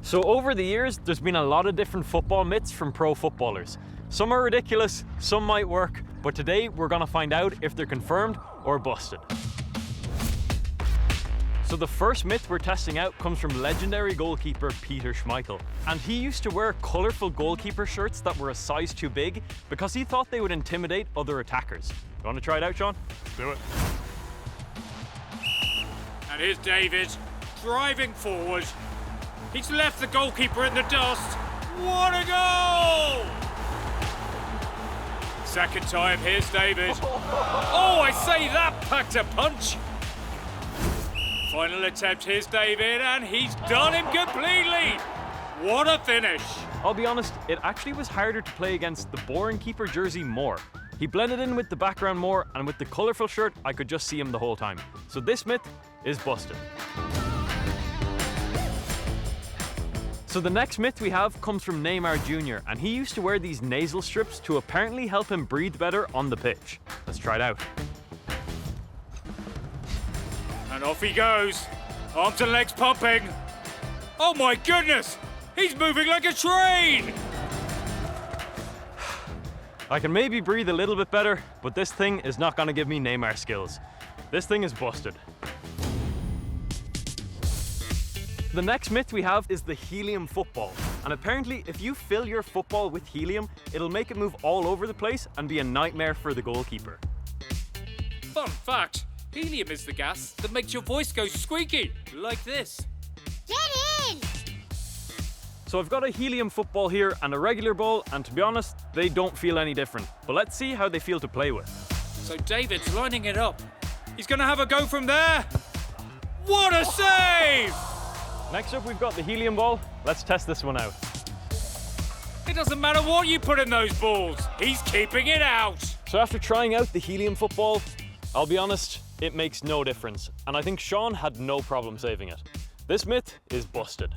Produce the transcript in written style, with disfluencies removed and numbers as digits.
So over the years, there's been a lot of different football myths from pro footballers. Some are ridiculous, some might work, but today we're gonna find out if they're confirmed or busted. So the first myth we're testing out comes from legendary goalkeeper Peter Schmeichel. And he used to wear colourful goalkeeper shirts that were a size too big because he thought they would intimidate other attackers. You want to try it out, Sean? Let's do it. And here's David, driving forward. He's left the goalkeeper in the dust. What a goal! Second time, here's David. Oh, I say that packed a punch. Final attempt, here's David, and he's done him completely. What a finish. I'll be honest, it actually was harder to play against the boring keeper jersey more. He blended in with the background more, and with the colourful shirt, I could just see him the whole time. So this myth is busted. So the next myth we have comes from Neymar Jr, and he used to wear these nasal strips to apparently help him breathe better on the pitch. Let's try it out. And off he goes. Arms and legs pumping. Oh my goodness! He's moving like a train! I can maybe breathe a little bit better, but this thing is not going to give me Neymar skills. This thing is busted. The next myth we have is the helium football. And apparently, if you fill your football with helium, it'll make it move all over the place and be a nightmare for the goalkeeper. Fun fact, helium is the gas that makes your voice go squeaky, like this. Get in! So I've got a helium football here and a regular ball, and to be honest, they don't feel any different. But let's see how they feel to play with. So David's lining it up. He's gonna have a go from there. What a save! Next up, we've got the helium ball. Let's test this one out. It doesn't matter what you put in those balls. He's keeping it out. So after trying out the helium football, I'll be honest, it makes no difference. And I think Sean had no problem saving it. This myth is busted.